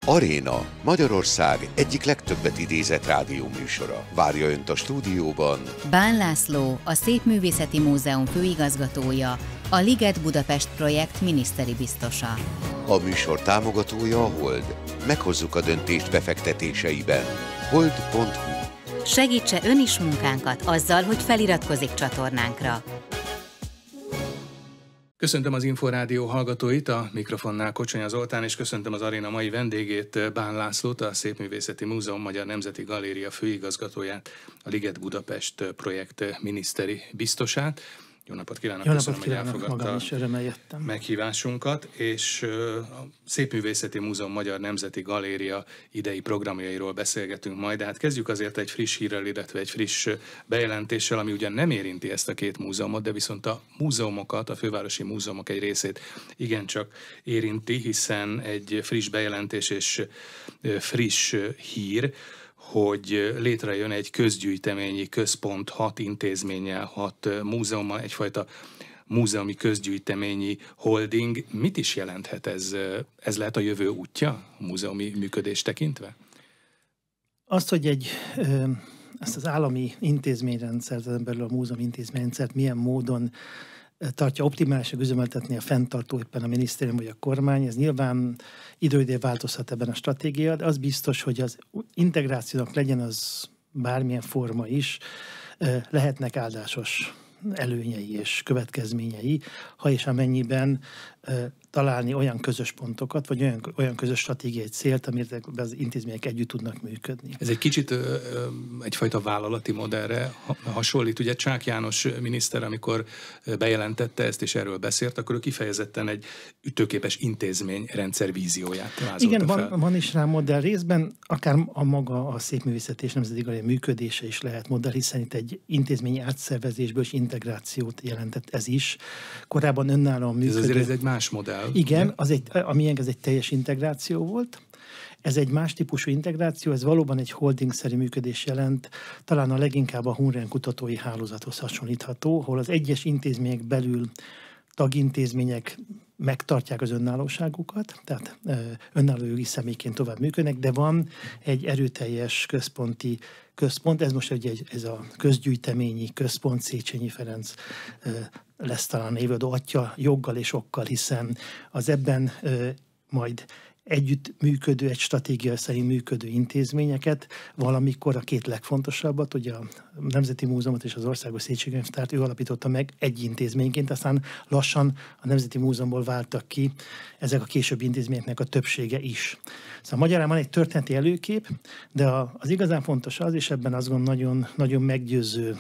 Aréna, Magyarország egyik legtöbbet idézett rádióműsora. Várja Önt a stúdióban Bán László, a Szépművészeti Múzeum főigazgatója, a Liget Budapest projekt miniszteri biztosa. A műsor támogatója a Hold. Meghozzuk a döntést befektetéseiben. Hold.hu. Segítse Ön is munkánkat azzal, hogy feliratkozik csatornánkra. Köszöntöm az Inforádió hallgatóit, a mikrofonnál Kocsonya Zoltán, és köszöntöm az Aréna mai vendégét, Bán Lászlót, a Szépművészeti Múzeum Magyar Nemzeti Galéria főigazgatóját, a Liget Budapest projekt miniszteri biztosát. Jó napot kívánok! Jó Köszönöm, napot kívánok, hogy elfogadta meghívásunkat, és a Szépművészeti Múzeum Magyar Nemzeti Galéria idei programjairól beszélgetünk majd, de hát kezdjük azért egy friss hírrel, illetve egy friss bejelentéssel, ami ugyan nem érinti ezt a két múzeumot, de viszont a múzeumokat, a fővárosi múzeumok egy részét igencsak érinti, hiszen egy friss bejelentés és friss hír, hogy létrejön egy közgyűjteményi központ 6 intézménnyel, 6 múzeummal, egyfajta múzeumi közgyűjteményi holding. Mit is jelenthet ez? Ez lehet a jövő útja a múzeumi működés tekintve? Azt, hogy ezt az állami intézményrendszert, belül a múzeumi intézményrendszert milyen módon tartja optimálisan üzemeltetni a fenntartó, éppen a minisztérium vagy a kormány, ez nyilván időidő változhat ebben a stratégia, de az biztos, hogy az integrációnak legyen az bármilyen forma is, lehetnek áldásos előnyei és következményei, ha és amennyiben találni olyan közös pontokat, vagy olyan közös stratégiai célt, amire az intézmények együtt tudnak működni. Ez egy kicsit egyfajta vállalati modellre hasonlít. Ugye Csák János miniszter, amikor bejelentette ezt és erről beszélt, akkor ő kifejezetten egy ütőképes intézményrendszer vízióját vázolta igen, fel. Van is rá modell részben, akár a maga a Szépművészeti és Nemzeti Galéria működése is lehet modell, hiszen itt egy intézményi átszervezésből és integrációt jelentett ez is. Korábban önállóan működő. Ez azért ez egy más modell. Igen, ez egy teljes integráció volt. Ez egy más típusú integráció, ez valóban egy holding-szerű működés jelent, talán a leginkább a Hunren kutatói hálózathoz hasonlítható, ahol az egyes intézmények belül tagintézmények megtartják az önállóságukat, tehát önálló jogi személyként tovább működnek, de van egy erőteljes központ, ez most ez a közgyűjteményi központ, Széchenyi Ferenc lesz talán névadó atya joggal és okkal, hiszen az ebben majd együtt működő, egy stratégia szerint működő intézményeket, valamikor a két legfontosabbat, ugye a Nemzeti Múzeumot és az Országos Széchenyi-könyvtárt ő alapította meg egy intézményként, aztán lassan a Nemzeti Múzeumból váltak ki ezek a későbbi intézményeknek a többsége is. Szóval magyarán van egy történeti előkép, de az igazán fontos az, és ebben azt gondolom nagyon, nagyon meggyőző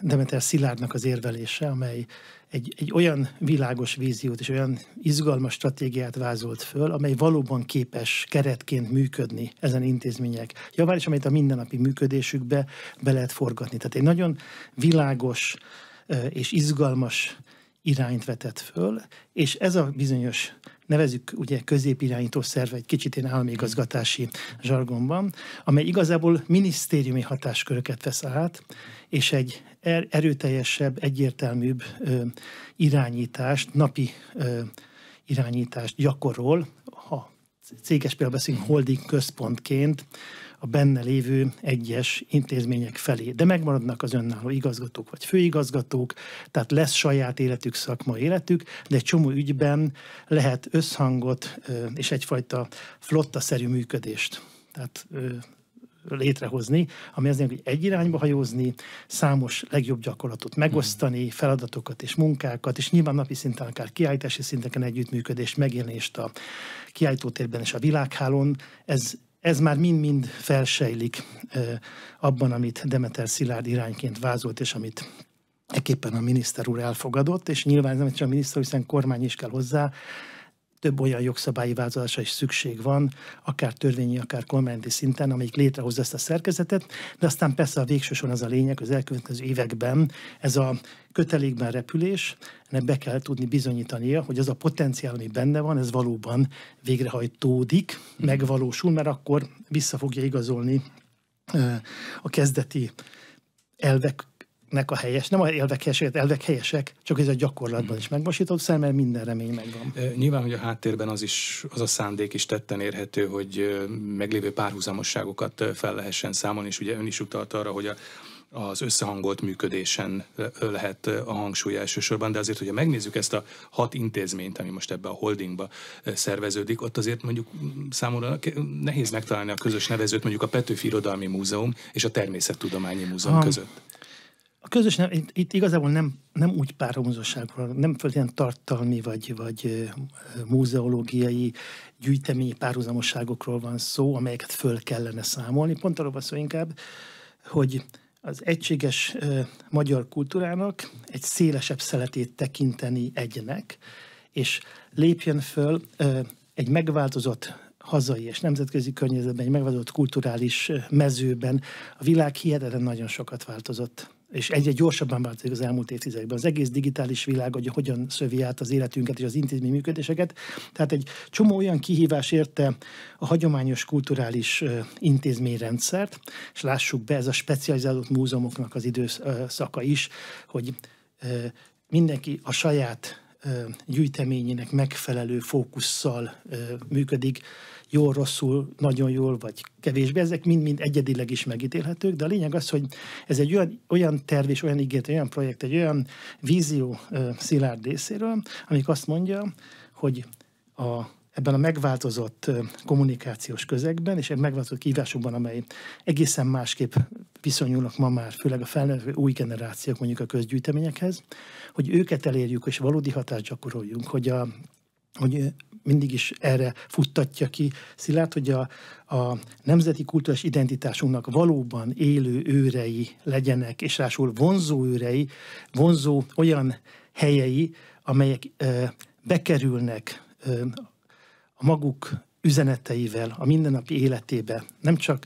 Demeter Szilárdnak az érvelése, amely egy olyan világos víziót és olyan izgalmas stratégiát vázolt föl, amely valóban képes keretként működni ezen intézmények javára, és amelyet a mindennapi működésükbe be lehet forgatni. Tehát egy nagyon világos és izgalmas irányt vetett föl, és ez a bizonyos, nevezzük ugye középirányító szerve, egy kicsit ilyen államigazgatási zsargonban, amely igazából minisztériumi hatásköröket vesz át, és egy erőteljesebb, egyértelműbb irányítást, napi irányítást gyakorol, ha céges például beszélünk holding központként, a benne lévő egyes intézmények felé. De megmaradnak az önálló igazgatók vagy főigazgatók, tehát lesz saját életük, szakmai életük, de egy csomó ügyben lehet összhangot és egyfajta flotta-szerű működést. Tehát létrehozni, ami azért, hogy egy irányba hajózni, számos legjobb gyakorlatot megosztani, feladatokat és munkákat, és nyilván napi szinten, akár kiállítási szinteken együttműködést, megjelenést a kiállítótérben és a világhálón, ez már mind-mind felsejlik abban, amit Demeter Szilárd irányként vázolt, és amit ekképpen a miniszter úr elfogadott, és nyilván nem csak a miniszter, hiszen kormány is kell hozzá, több olyan jogszabályi változásra is szükség van, akár törvényi, akár kormányzati szinten, amelyik létrehozza ezt a szerkezetet, de aztán persze a végső soron az a lényeg, az elkövetkező években ez a kötelékben repülés, ennek be kell tudni bizonyítania, hogy az a potenciál, ami benne van, ez valóban végrehajtódik, megvalósul, mert akkor vissza fogja igazolni a kezdeti elvek a helyes, nem a elvek helyesek, csak ez a gyakorlatban is megvalósítható, mert minden remény megvan. Nyilván, hogy a háttérben az a szándék is tetten érhető, hogy meglévő párhuzamosságokat fel lehessen számolni, és ugye ön is utalt arra, hogy az összehangolt működésen lehet a hangsúly elsősorban, de azért, hogyha megnézzük ezt a 6 intézményt, ami most ebbe a holdingba szerveződik, ott azért mondjuk számomra nehéz megtalálni a közös nevezőt mondjuk a Petőfi Irodalmi Múzeum és a Természettudományi Múzeum között. A közös itt igazából nem úgy párhuzamosságról, nem ilyen tartalmi vagy múzeológiai gyűjteményi párhuzamosságokról van szó, amelyeket föl kellene számolni. Pont arról van szó inkább, hogy az egységes magyar kultúrának egy szélesebb szeletét tekinteni egynek, és lépjen föl egy megváltozott hazai és nemzetközi környezetben, egy megváltozott kulturális mezőben. A világ hihetetlen nagyon sokat változott, és egyre gyorsabban változik az elmúlt évtizedekben. Az egész digitális világ, hogy hogyan szövi át az életünket és az intézmény működéseket. Tehát egy csomó olyan kihívás érte a hagyományos kulturális intézményrendszert, és lássuk be, ez a specializált múzeumoknak az időszaka is, hogy mindenki a saját gyűjteményének megfelelő fókusszal működik, jól, rosszul, nagyon jól, vagy kevésbé. Ezek mind egyedileg is megítélhetők, de a lényeg az, hogy ez egy olyan terv és olyan ígéret, olyan projekt, egy olyan vízió Szilárd részéről, amik azt mondja, hogy ebben a megváltozott kommunikációs közegben, és egy megváltozott kihívásokban, amely egészen másképp viszonyulnak ma már, főleg a felnövő új generációk mondjuk a közgyűjteményekhez, hogy őket elérjük, és valódi hatást gyakoroljunk, hogy mindig is erre futtatja ki Szilárd, hogy a nemzeti kulturális identitásunknak valóban élő őrei legyenek, és rásul vonzó őrei, vonzó olyan helyei, amelyek bekerülnek a maguk üzeneteivel a mindennapi életébe, nem csak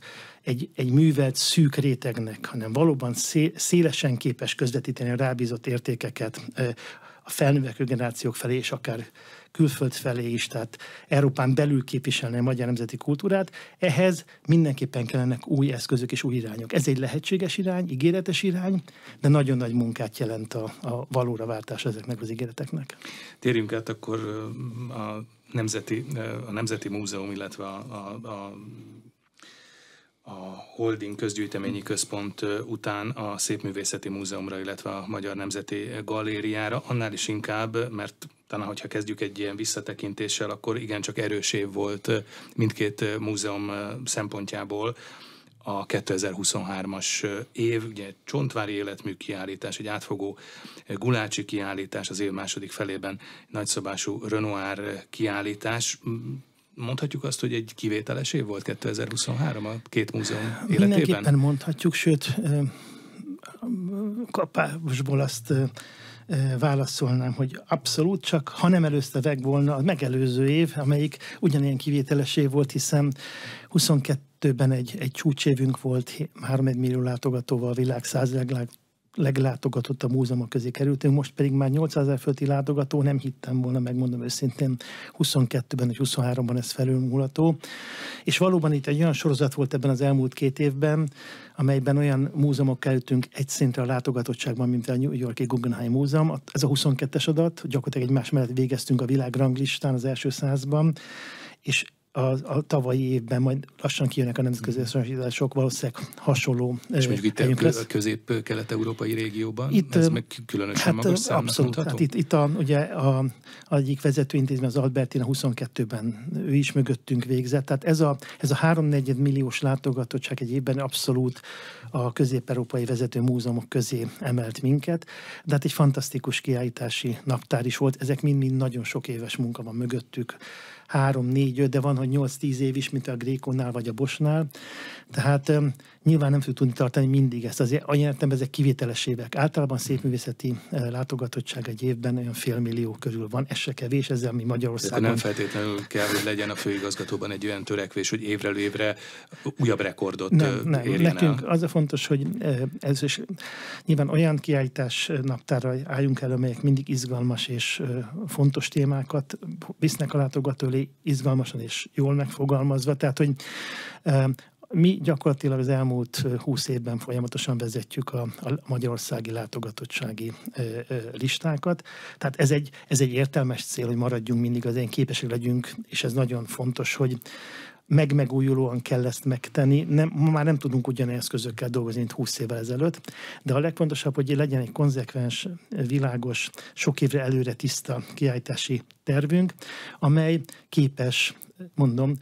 egy művelt szűk rétegnek, hanem valóban szélesen képes közvetíteni a rábízott értékeket a felnövekvő generációk felé, és akár külföld felé is, tehát Európán belül képviselni a magyar nemzeti kultúrát. Ehhez mindenképpen kellenek új eszközök és új irányok. Ez egy lehetséges irány, ígéretes irány, de nagyon nagy munkát jelent a valóra váltás ezeknek az ígéreteknek. Térjünk át akkor a Nemzeti Múzeum, illetve a Holding Közgyűjteményi Központ után a Szépművészeti Múzeumra, illetve a Magyar Nemzeti Galériára. Annál is inkább, mert talán, hogyha kezdjük egy ilyen visszatekintéssel, akkor igencsak erős év volt mindkét múzeum szempontjából a 2023-as év, ugye egy csontvári életmű kiállítás, egy átfogó Gulácsi kiállítás, az év második felében nagyszabású Renoir kiállítás. Mondhatjuk azt, hogy egy kivételes év volt 2023 a két múzeum életében? Mindenképpen mondhatjuk, sőt, kapásból azt válaszolnám, hogy abszolút, csak ha nem előzte meg volna a megelőző év, amelyik ugyanilyen kivételes év volt, hiszen 22-ben egy csúcsévünk volt, 3,1 millió látogatóval, a világ 100 leglátogatottabb múzeumok közé kerültünk, most pedig már 800 000 fölti látogató, nem hittem volna, megmondom őszintén, 22-ben és 23-ban ez felülmúlható. És valóban itt egy olyan sorozat volt ebben az elmúlt 2 évben, amelyben olyan múzeumok kerültünk egy szintre a látogatottságban, mint a New York-i Guggenheim Múzeum. Ez a 22-es adat, gyakorlatilag egymás mellett végeztünk a világranglistán az első 100-ban, és a tavalyi évben majd lassan kijönnek a nemzetközi összehasonlítások, valószínűleg hasonló. És mondjuk itt a közép-kelet-európai régióban, itt, ez meg különösen magas számnak abszolút. Hát itt ugye egyik vezetőintézmény, az Albertina 22-ben ő is mögöttünk végzett. Tehát ez a 3,4 milliós látogatottság egy évben abszolút a közép-európai vezető múzeumok közé emelt minket. De hát egy fantasztikus kiállítási naptár is volt. Ezek mind nagyon sok éves munka van mögöttük. 3, 4, 5, de van, hogy 8-10 év is, mint a Grékonál vagy a Bosnál. Tehát nyilván nem tudni tartani mindig ezt. Azért annyi értelemben ezek kivételes évek. Általában szépművészeti látogatottság egy évben olyan 500 000 körül van. Ez se kevés, ezzel mi Magyarországon. De nem feltétlenül kell, hogy legyen a főigazgatóban egy olyan törekvés, hogy évről évre újabb rekordot érjen nekünk el. Az a fontos, hogy ez is nyilván olyan kiállítás naptárra álljunk el, amelyek mindig izgalmas és fontos témákat visznek a látogató elé, izgalmasan és jól megfogalmazva. Tehát, hogy Mi gyakorlatilag az elmúlt 20 évben folyamatosan vezetjük a magyarországi látogatottsági listákat. Tehát ez egy értelmes cél, hogy maradjunk mindig az képesek legyünk, és ez nagyon fontos, hogy megújulóan kell ezt megtenni. Már nem tudunk ugyanilyen eszközökkel dolgozni, mint 20 évvel ezelőtt, de a legfontosabb, hogy legyen egy konzekvens, világos, sok évre előre tiszta kiállítási tervünk, amely képes, mondom,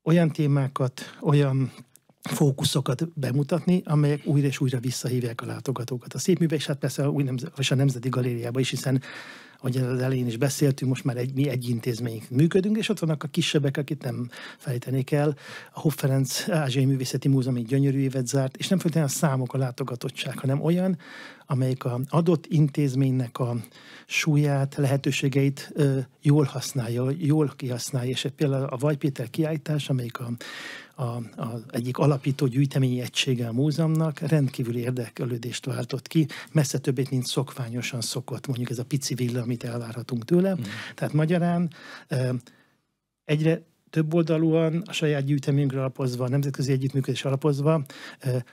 olyan témákat, olyan fókuszokat bemutatni, amelyek újra és újra visszahívják a látogatókat. A Szépműve, és hát persze a Nemzeti Galériába is, hiszen ahogy az elején is beszéltünk, most már mi egy intézmény működünk, és ott vannak a kisebbek, akit nem felejtenék el. A Hoff Ferenc Ázsiai Művészeti Múzeum egy gyönyörű évet zárt, és nem feltétlenül a számok, a látogatottság, hanem olyan, amelyik az adott intézménynek a súlyát, lehetőségeit jól használja, jól kihasználja. És például a Vajk Péter kiállítás, amelyik az egyik alapító gyűjteményi egysége a múzeumnak rendkívüli érdeklődést váltott ki, messze többét, mint szokványosan szokott, mondjuk ez a pici villa, amit elvárhatunk tőle. Tehát magyarán egyre több oldalúan, a saját gyűjteményünkre alapozva, a nemzetközi együttműködés alapozva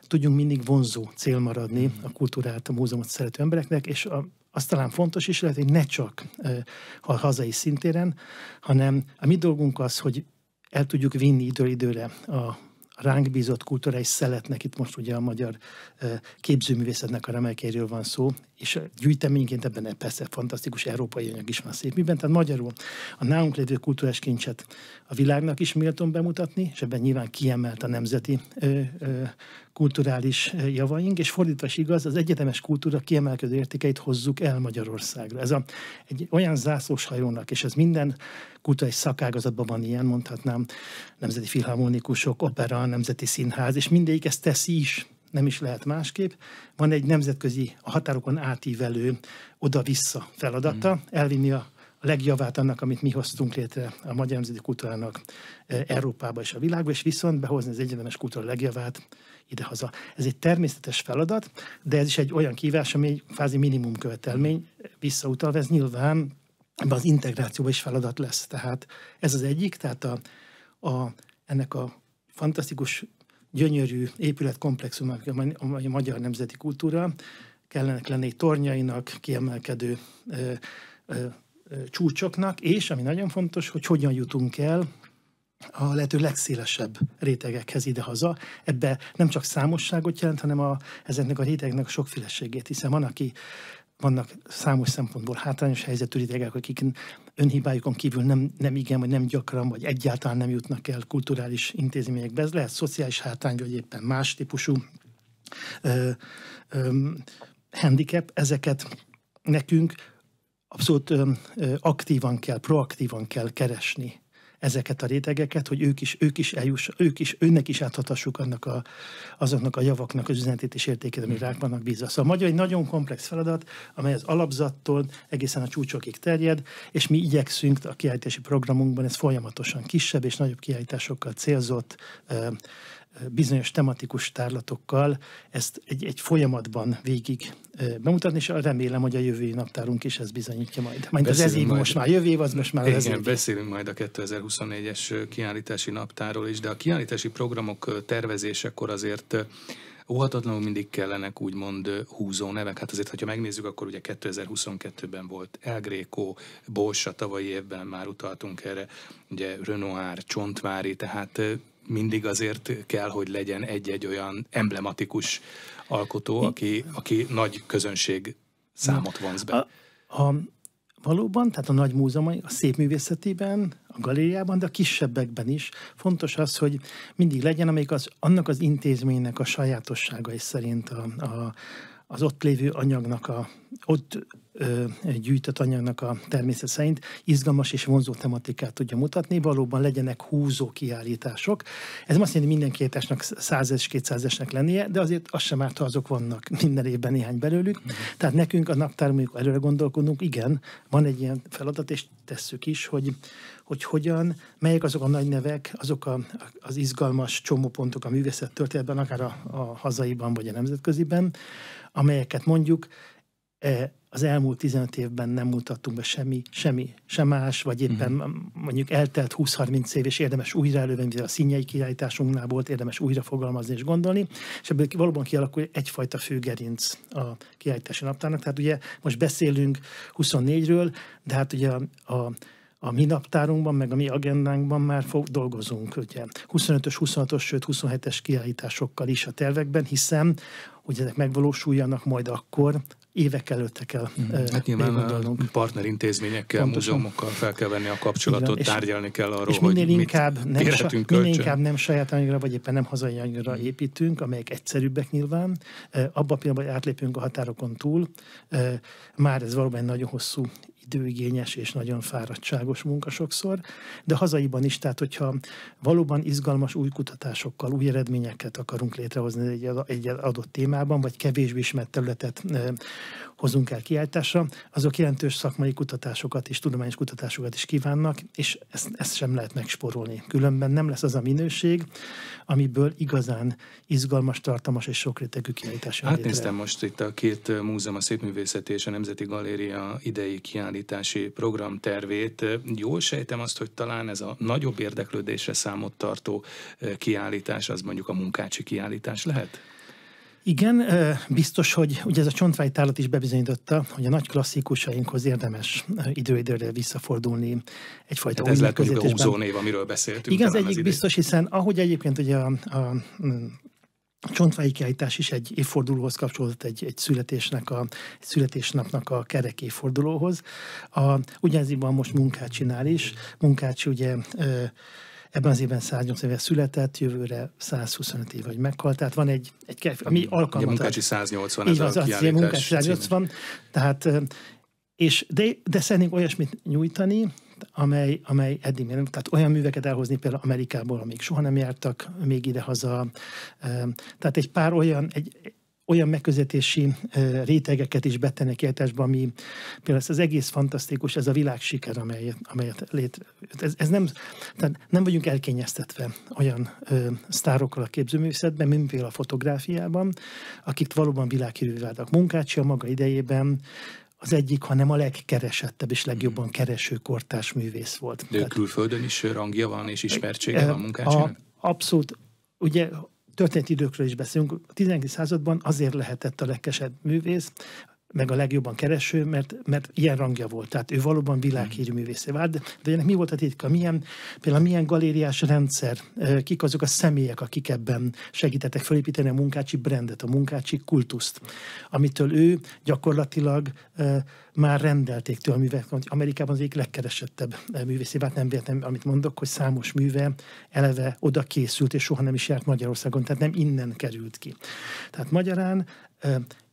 tudjunk mindig vonzó cél maradni a kultúrát, a múzeumot szerető embereknek, és az talán fontos is lehet, hogy ne csak a hazai szintéren, hanem a mi dolgunk az, hogy el tudjuk vinni időről időre a ránk bízott kulturális szeletnek, itt most ugye a magyar képzőművészetnek a remelkedéséről van szó, és a gyűjteményként ebben persze fantasztikus európai anyag is van Szépműben, tehát magyarul a nálunk lévő kulturális kincset a világnak is méltón bemutatni, és ebben nyilván kiemelt a nemzeti kulturális javaink, és fordítva is igaz, az egyetemes kultúra kiemelkedő értékeit hozzuk el Magyarországra. Ez egy olyan zászlóshajónak, és ez minden kulturális szakágazatban van ilyen, mondhatnám, nemzeti filharmonikusok, opera, nemzeti színház, és mindegyik ezt teszi is, nem is lehet másképp. Van egy nemzetközi, a határokon átívelő oda-vissza feladata, elvinni a legjavát annak, amit mi hoztunk létre a magyar nemzeti kultúrának Európába és a világba, és viszont behozni az egyetemes kultúra legjavát idehaza. Ez egy természetes feladat, de ez is egy olyan kívás, ami egy kvázi minimum követelmény, visszautalva, ez nyilván ebben az integrációban is feladat lesz. Tehát ez az egyik, tehát ennek a fantasztikus, gyönyörű épületkomplexumnak, amely a magyar nemzeti kultúra, kellenek lenni tornyainak, kiemelkedő csúcsoknak, és ami nagyon fontos, hogy hogyan jutunk el a lehető legszélesebb rétegekhez idehaza. Ebbe nem csak számosságot jelent, hanem ezeknek a rétegnek a sokféleségét, hiszen vannak számos szempontból hátrányos helyzetű rétegek, akik önhibájukon kívül nem igen, vagy nem gyakran, vagy egyáltalán nem jutnak el kulturális intézményekbe. Ez lehet szociális hátrány, vagy éppen más típusú handicap. Ezeket nekünk abszolút aktívan kell, proaktívan kell keresni ezeket a rétegeket, hogy őnek is áthathassuk azoknak a javaknak az üzenetét és értékét, amik rák vannak bízva. Szóval magyar egy nagyon komplex feladat, amely az alapzattól egészen a csúcsokig terjed, és mi igyekszünk a kiállítási programunkban, ez folyamatosan kisebb és nagyobb kiállításokkal célzott, bizonyos tematikus tárlatokkal ezt egy folyamatban végig bemutatni, és remélem, hogy a jövő naptárunk is ezt bizonyítja majd. Majd az ez év most már jövő év, az most már az év. Beszélünk majd a 2024-es kiállítási naptárról is, de a kiállítási programok tervezésekor azért óhatatlanul mindig kellenek úgymond húzó nevek. Hát azért, ha megnézzük, akkor ugye 2022-ben volt El Greco, Bosch, a tavalyi évben már utaltunk erre, ugye Renoir, Csontvári, tehát mindig azért kell, hogy legyen egy-egy olyan emblematikus alkotó, aki nagy közönség számot vonz be. Valóban, tehát a nagy múzeumai, a szépművészetében, a galériában, de a kisebbekben is fontos az, hogy mindig legyen, amelyik annak az intézménynek a sajátosságai szerint az ott lévő anyagnak, ott gyűjtött anyagnak a természet szerint izgalmas és vonzó tematikát tudja mutatni, valóban legyenek húzó kiállítások. Ez azt jelenti, minden kiállításnak 100-es, 200-esnek lennie, de azért az sem árt, ha azok vannak minden évben néhány belőlük. Tehát nekünk a naptárunk előre gondolkodunk, igen, van egy ilyen feladat, és tesszük is, hogy hogyan, melyek azok a nagy nevek, azok az izgalmas csomópontok a művészet történetben, akár a hazaiban vagy a nemzetköziben, amelyeket mondjuk az elmúlt 15 évben nem mutattunk be sem más, vagy éppen mondjuk eltelt 20-30 év, és érdemes újra elővenni, a színjei kiállításunknál volt, érdemes újra fogalmazni és gondolni, és ebből valóban kialakul egyfajta főgerinc a kiállítási naptárnak. Tehát ugye most beszélünk 24-ről, de hát ugye a mi naptárunkban, meg a mi agendánkban már dolgozunk, ugye 25-ös, 26-os, sőt 27-es kiállításokkal is a tervekben, hiszen hogy ezek megvalósuljanak majd akkor, évek előtte kell hát nyilván partnerintézményekkel, múzeumokkal fel kell venni a kapcsolatot, tárgyalni kell arról, és hogy minél inkább nem saját anyagra, vagy éppen nem hazai anyagra építünk, amelyek egyszerűbbek nyilván, abban a pillanatban, hogy átlépünk a határokon túl, már ez valóban nagyon hosszú időigényes és nagyon fáradtságos munka sokszor, de hazaiban is, tehát hogyha valóban izgalmas új kutatásokkal, új eredményeket akarunk létrehozni egy adott témában, vagy kevésbé ismert területet hozunk el kiállításra, azok jelentős szakmai kutatásokat és tudományos kutatásokat is kívánnak, és ezt sem lehet megspórolni. Különben nem lesz az a minőség, amiből igazán izgalmas, tartalmas és sokrétegű kiállítás. Átnéztem most itt a két múzeum, a Szépművészeti és a Nemzeti Galéria idei kiállítási programtervét. Jól sejtem azt, hogy talán ez a nagyobb érdeklődésre számot tartó kiállítás, az mondjuk a Munkácsi kiállítás lehet? Igen, biztos, hogy ugye ez a Csontvári tárlat is bebizonyította, hogy a nagy klasszikusainkhoz érdemes időre visszafordulni egyfajta hát ez lehet mondjuk a húzónév, amiről beszéltünk. Igen, az egyik biztos, hiszen ahogy egyébként ugye a Csontvári kiállítás is egy évfordulóhoz kapcsolódott, egy születésnapnak a kerek évfordulóhoz. Ugyanez van most Munkácsinál is. Munkácsi ugye ebben az évben 108 éve született, jövőre 125 év, vagy meghalt. Tehát van egy ami alkalmat. Munkácsi 180, ez a kiállítás. Munkácsi 180, tehát, de szeretnénk olyasmit nyújtani, amely eddig még nem, tehát olyan műveket elhozni például Amerikából, amik soha nem jártak még idehaza. Tehát egy pár olyan megközelítési rétegeket is betenni kiállításba, ami például ez az egész fantasztikus, ez a világsiker, amelyet ez nem vagyunk elkényeztetve olyan sztárokkal a képzőművészetben, mint például a fotográfiában, akik valóban világhírűvé váltak. Munkácsi a maga idejében az egyik, hanem a legkeresettebb és legjobban kereső kortárs művész volt. De külföldön is rangja van és ismertsége van Munkácsinak? Abszolút. Ugye történeti időkről is beszélünk. A 19. században azért lehetett a legkeresebb művész, meg a legjobban kereső, mert ilyen rangja volt. Tehát ő valóban világhírű művészé vált. De ennek mi volt a titka? Például milyen galériás rendszer, kik azok a személyek, akik ebben segítettek felépíteni a Munkácsi brandet, a Munkácsi kultuszt, amitől ő gyakorlatilag már rendelték tőle a művek. Amerikában az egyik legkeresettebb művészé vált, nem véletlen, amit mondok, hogy számos műve eleve oda készült, és soha nem is járt Magyarországon, tehát nem innen került ki. Tehát magyarán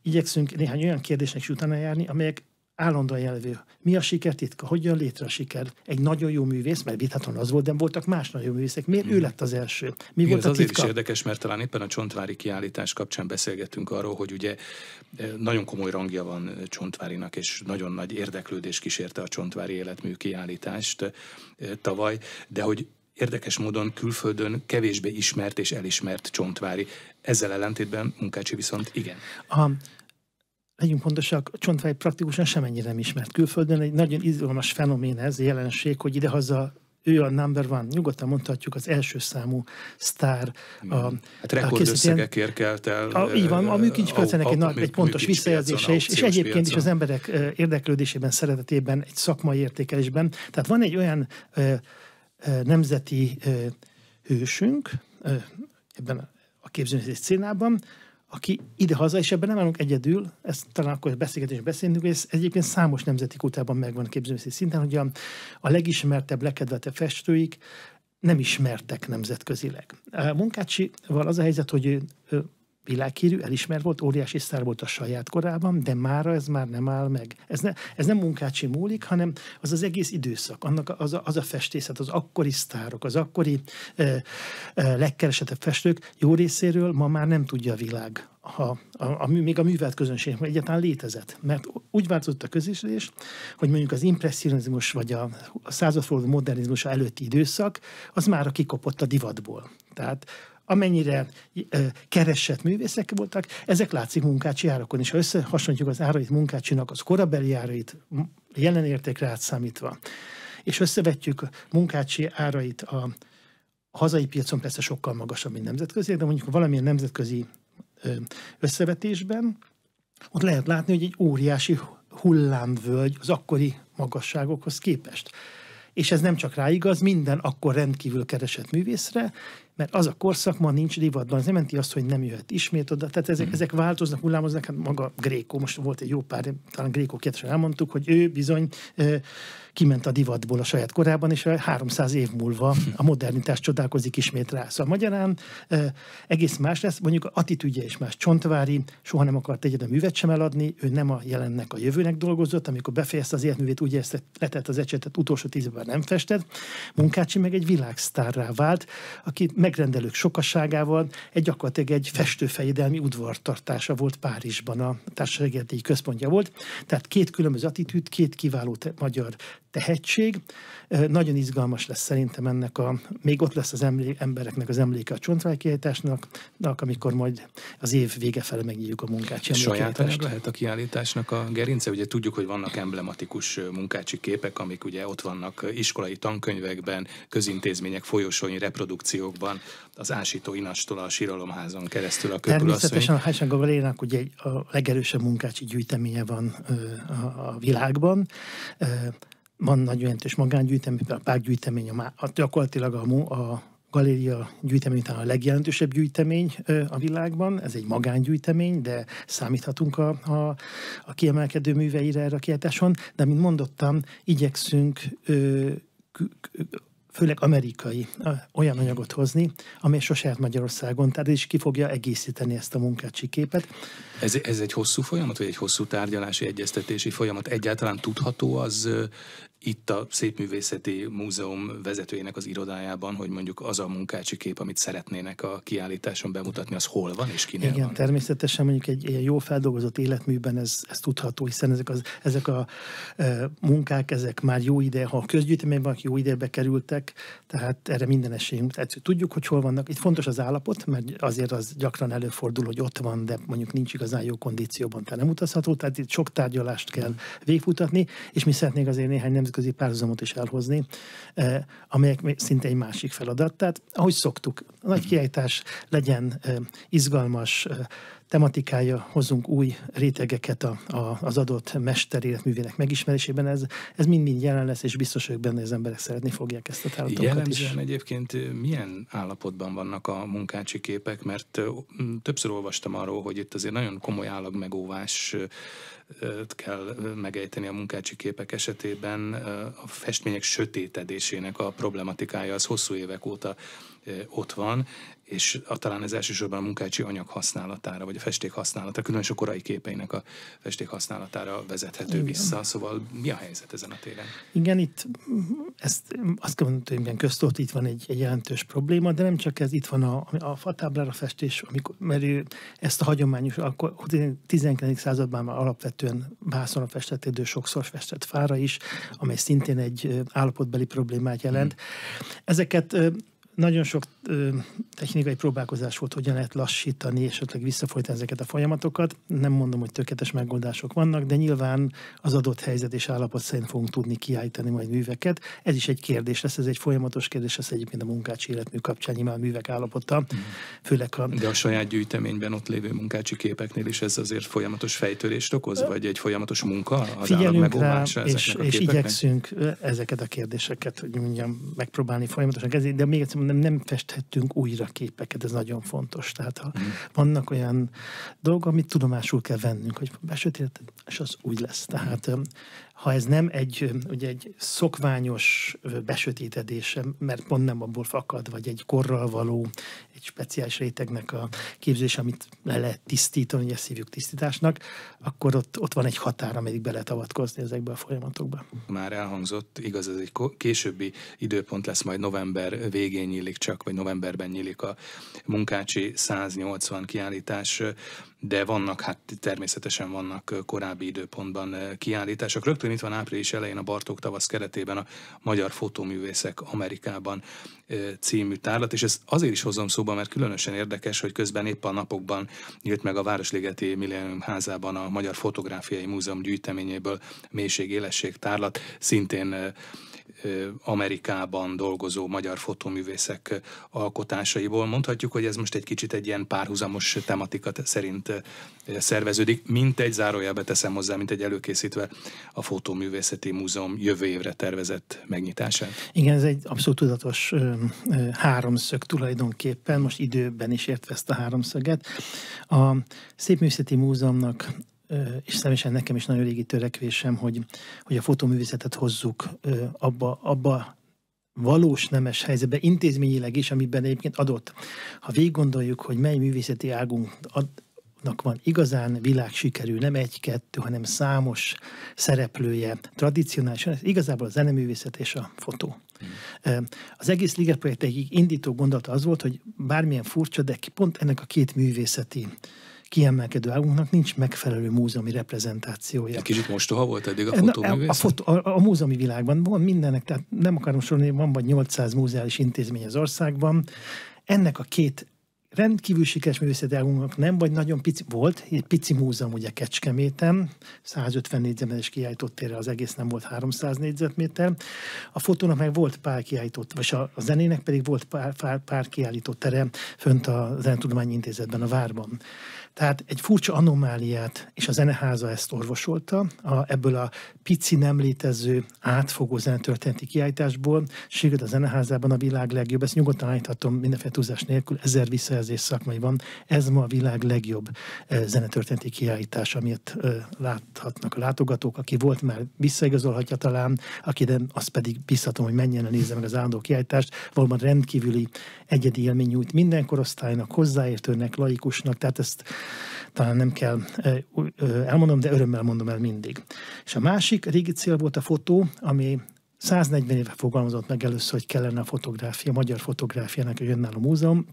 igyekszünk néhány olyan kérdésnek is utána járni, amelyek állandóan jelvő. Mi a siker titka? Hogy jön létre a siker? Egy nagyon jó művész, mert vitatlan az volt, de voltak más nagyon jó művészek. Miért ő lett az első? Mi volt a titka? Azért is érdekes, mert talán éppen a Csontvári kiállítás kapcsán beszélgettünk arról, hogy ugye nagyon komoly rangja van Csontvárinak, és nagyon nagy érdeklődés kísérte a Csontvári életmű kiállítást tavaly, de hogy érdekes módon külföldön kevésbé ismert és elismert Csontvári. Ezzel ellentétben Munkácsi viszont igen. Legyünk pontosak, Csontvári praktikusan semennyire nem ismert külföldön. Egy nagyon izgalmas fenomén ez, jelenség, hogy idehaza ő a number one, nyugodtan mondhatjuk, az első számú sztár. Hát rekordösszegekért kelt el. Így van, a műkincspiacának egy pontos visszajelzése, és egyébként is az emberek érdeklődésében, szeretetében, egy szakmai értékelésben. Tehát van egy olyan nemzeti hősünk ebben a képzőművészeti színában, aki idehaza, és ebben nem állunk egyedül, ezt talán akkor beszélgetésben beszélünk, hogy ez egyébként számos nemzeti kultúrában megvan a képzőművészeti szinten, hogy a legismertebb, legkedveltebb festőik nem ismertek nemzetközileg. Munkácsival az a helyzet, hogy ő világhírű, elismert volt, óriási sztár volt a saját korában, de mára ez már nem áll meg. Ez nem Munkácsi múlik, hanem az egész időszak, annak az a festészet, az akkori sztárok, az akkori legkeresettebb festők jó részéről ma már nem tudja a világ, még a művelt közönség egyáltalán létezett. Mert úgy változott a közösségés, hogy mondjuk az impresszionizmus vagy a századforduló modernizmus előtti időszak, az már kikopott a divatból. Tehát amennyire keresett művészek voltak, ezek látszik Munkácsi árakon is. Ha összehasonlítjuk az árait Munkácsinak, az korabeli árait jelen értékre átszámítva, és összevetjük Munkácsi árait a hazai piacon persze sokkal magasabb, mint nemzetközi, de mondjuk valamilyen nemzetközi összevetésben, ott lehet látni, hogy egy óriási hullámvölgy az akkori magasságokhoz képest. És ez nem csak rá igaz, minden akkor rendkívül keresett művészre, mert az a korszak ma nincs divatban. Ez nem jelenti azt, hogy nem jöhet ismét oda. Tehát ezek változnak, hullámoznak. Hát maga Gréco, most volt egy jó pár, talán Gréco kérdésen elmondtuk, hogy ő bizony kiment a divatból a saját korában, és 300 év múlva a modernitás csodálkozik ismét rá. Szóval magyarán egész más lesz, mondjuk attitűdje is más. Csontváry soha nem akart egyedül művet sem eladni, ő nem a jelennek, a jövőnek dolgozott, amikor befejezte az életművét, úgy letett az ecsetet, utolsó 10 évben nem festett. Munkácsi meg egy világsztárrá vált, aki megrendelők sokasságával gyakorlatilag egy festőfejedelmi udvartartása volt Párizsban, a társaságértéki központja volt. Tehát két különböző attitűd, két kiváló magyar tehetség. Nagyon izgalmas lesz szerintem ennek még ott lesz az embereknek az emléke a Csontváry kiállításnak, amikor majd az év vége felé megnyitjuk a Munkácsi emlékiállítást. Saját lehet a kiállításnak a gerince? Ugye tudjuk, hogy vannak emblematikus Munkácsi képek, amik ugye ott vannak iskolai tankönyvekben, közintézmények folyosói reprodukciókban, az Ásító Inastól a Síralomházon keresztül a Köpülasszony. Természetesen a Hájsán Galériának ugye a legerősebb Munkácsi gyűjteménye van a világban. Van nagy jelentős magángyűjtemény, a Pák gyűjtemény, gyakorlatilag a galéria gyűjtemény talán a legjelentősebb gyűjtemény a világban. Ez egy magángyűjtemény, de számíthatunk a kiemelkedő műveire erre a kiállításon. De, mint mondottam, igyekszünk főleg amerikai olyan anyagot hozni, amely sosem Magyarországon, tehát is ki fogja egészíteni ezt a Munkácsi képet. Ez egy hosszú folyamat, vagy egy hosszú tárgyalási, egyeztetési folyamat? Egyáltalán tudható az itt a Szépművészeti Múzeum vezetőjének az irodájában, hogy mondjuk az a Munkácsi kép, amit szeretnének a kiállításon bemutatni, az hol van és kinél Igen, van? Természetesen mondjuk egy ilyen jól feldolgozott életműben ez tudható, hiszen ezek a munkák, ezek már jó ide, ha a közgyűjteményben jó idejbe kerültek, tehát erre minden esélyünk. Tehát tudjuk, hogy hol vannak. Itt fontos az állapot, mert azért az gyakran előfordul, hogy ott van, de mondjuk nincs igazán jó kondícióban, tehát nem utazható, tehát itt sok tárgyalást kell végigfutatni, és mi szeretnénk azért néhány nemzetközi párhuzamot is elhozni, amelyek szinte egy másik feladat. Tehát, ahogy szoktuk, a nagy kiállítás legyen izgalmas, tematikája, hozzunk új rétegeket az adott mester életművének megismerésében. Ez mind jelen lesz, és biztos vagyok benne, hogy az emberek szeretni fogják ezt a tárlatunkat is. Jellemzően egyébként milyen állapotban vannak a Munkácsi képek, mert többször olvastam arról, hogy itt azért nagyon komoly állagmegóvás kell megejteni a Munkácsi képek esetében. A festmények sötétedésének a problematikája az hosszú évek óta ott van, és talán ez elsősorban a Munkácsi anyag használatára, vagy a festék használatára, különösen a korai képeinek a festék használatára vezethető vissza. Szóval mi a helyzet ezen a téren? Igen, itt azt kell mondani, hogy köztudott, itt van egy jelentős probléma, de nem csak ez, itt van a fatáblára festés, mert ő ezt a hagyományos, akkor 19. században már alapvetően vászonra festett idő, sokszor festett fára is, amely szintén egy állapotbeli problémát jelent. Ezeket nagyon sok technikai próbálkozás volt, hogyan lehet lassítani, és esetleg visszafordítani ezeket a folyamatokat. Nem mondom, hogy tökéletes megoldások vannak, de nyilván az adott helyzet és állapot szerint fogunk tudni kiállítani majd műveket. Ez is egy kérdés lesz, ez egy folyamatos kérdés lesz egyébként a Munkácsi életmű kapcsán, nyilván a művek állapota. Főleg de a saját gyűjteményben ott lévő Munkácsi képeknél is ez azért folyamatos fejtörést okoz, vagy egy folyamatos munka az állagmegóvása ezeknek a képeknek? És igyekszünk ezeket a kérdéseket, hogy mondjam, megpróbálni folyamatosan kezdeni, de még egyszer nem festhettünk újra képeket, ez nagyon fontos. Tehát ha vannak olyan dolgok, amit tudomásul kell vennünk, hogy besötéted, és az úgy lesz. Tehát ha ez nem egy szokványos besötétedés, mert pont nem abból fakad, vagy egy korral való, egy speciális rétegnek a képzés, amit le lehet tisztítani, ezt hívjuk tisztításnak, akkor ott van egy határ, amelyik be lehet avatkozni ezekbe a folyamatokba. Már elhangzott, igaz, ez egy későbbi időpont lesz, majd november végén nyílik csak, vagy novemberben nyílik a Munkácsi 180 kiállítás, de vannak, hát természetesen vannak korábbi időpontban kiállítások. Rögtön rögtön itt van április elején a Bartók tavasz keretében a Magyar Fotóművészek Amerikában című tárlat, és ezt azért is hozom szóba, mert különösen érdekes, hogy közben épp a napokban nyílt meg a Városligeti Millennium Házában a Magyar Fotográfiai Múzeum gyűjteményéből Mélység-élesség tárlat, szintén Amerikában dolgozó magyar fotóművészek alkotásaiból. Mondhatjuk, hogy ez most egy kicsit egy ilyen párhuzamos tematika szerint szerveződik, mint egy, zárójelbe teszem hozzá, mint egy előkészítve a Fotóművészeti Múzeum jövő évre tervezett megnyitását. Igen, ez egy abszolút tudatos háromszög tulajdonképpen, most időben is értve ezt a háromszöget. A Szépművészeti Múzeumnak és személyesen nekem is nagyon régi törekvésem, hogy a fotóművészetet hozzuk abba valós nemes helyzetbe, intézményileg is, amiben egyébként adott. Ha végig gondoljuk, hogy mely művészeti águnknak van igazán világsikerű, nem egy-kettő, hanem számos szereplője, tradicionálisan, igazából a zeneművészet és a fotó. Az egész Liget projekt egyik indító gondolata az volt, hogy bármilyen furcsa, de pont ennek a két művészeti kiemelkedő águnknak nincs megfelelő múzeumi reprezentációja. Egy kicsit mostoha volt eddig a fotóművészet? A múzeumi világban van mindennek, tehát nem akarom sorolni, van vagy 800 múzeális intézmény az országban. Ennek a két rendkívül sikeres művészeti águnknak nem, vagy nagyon pici, volt egy pici múzeum ugye Kecskeméten, 150 négyzetméteres kiállítótérrel, az egész nem volt 300 négyzetméter. A fotónak meg volt pár kiállított, vagy a zenének pedig volt pár kiállítótere fönt a Zenetudományi Intézetben, a Várban. Tehát egy furcsa anomáliát, és a Zeneháza ezt orvosolta, ebből a pici nem létező átfogó zenetörténeti kiállításból sikerült a Zeneházában a világ legjobb, ezt nyugodtan állíthatom mindenféle túlzás nélkül, 1000 visszajelzés szakmai van, ez ma a világ legjobb zenetörténeti kiállítás, amit láthatnak a látogatók, aki volt már visszaigazolhatja talán, aki de azt pedig biztatom, hogy menjen el, nézze meg az állandó kiállítást, valóban rendkívüli egyedi élmény nyújt minden korosztálynak, hozzáértőnek, laikusnak, tehát ezt talán nem kell elmondom, de örömmel mondom el mindig. És a másik régi cél volt a fotó, ami 140 éve fogalmazott meg először, hogy kellene a fotográfia, a magyar fotográfiának egy önálló múzeum.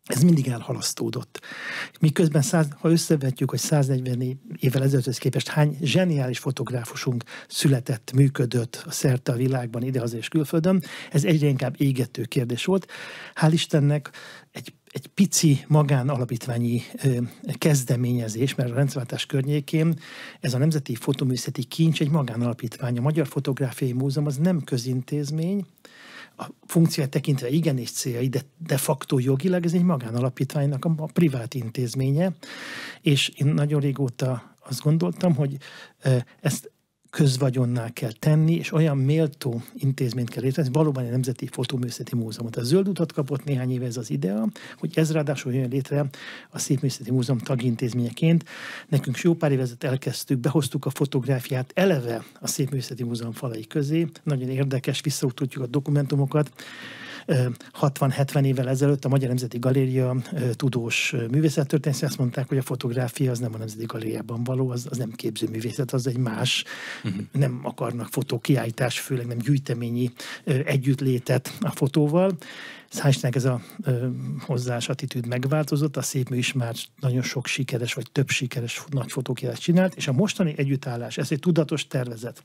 Ez mindig elhalasztódott. Miközben, ha összevetjük, hogy 140 évvel ezelőtthöz képest hány zseniális fotográfusunk született, működött szerte a világban, idehaza és külföldön, ez egyre inkább égető kérdés volt. Hál' Istennek egy pici magánalapítványi kezdeményezés, mert a rendszerváltás környékén ez a Nemzeti Fotóművészeti Kincs egy magánalapítvány. A Magyar Fotográfiai Múzeum az nem közintézmény, a funkcióját tekintve igenis céljai, de facto jogilag ez egy magánalapítványnak a privát intézménye, és én nagyon régóta azt gondoltam, hogy ezt közvagyonná kell tenni, és olyan méltó intézményt kell létrehozni, valóban egy Nemzeti Fotóművészeti Múzeumot. A zöld utat kapott néhány éve ez az idea, hogy ez ráadásul jön létre a Szépművészeti Múzeum tagintézményeként. Nekünk jó pár évezet elkezdtük, behoztuk a fotográfiát eleve a Szépművészeti Múzeum falai közé. Nagyon érdekes, visszautódjuk a dokumentumokat. 60-70 évvel ezelőtt a Magyar Nemzeti Galéria tudós művészettörténészek azt mondták, hogy a fotográfia az nem a Nemzeti Galériában való, az nem képzőművészet, az egy más, nem akarnak fotókiállítás, főleg nem gyűjteményi együttlétet a fotóval. Hál' Istennek ez a hozzáállás attitűd megváltozott, a Szépmű is már nagyon sok sikeres, vagy több sikeres nagy fotókiállítást csinált, és a mostani együttállás, ez egy tudatos tervezet.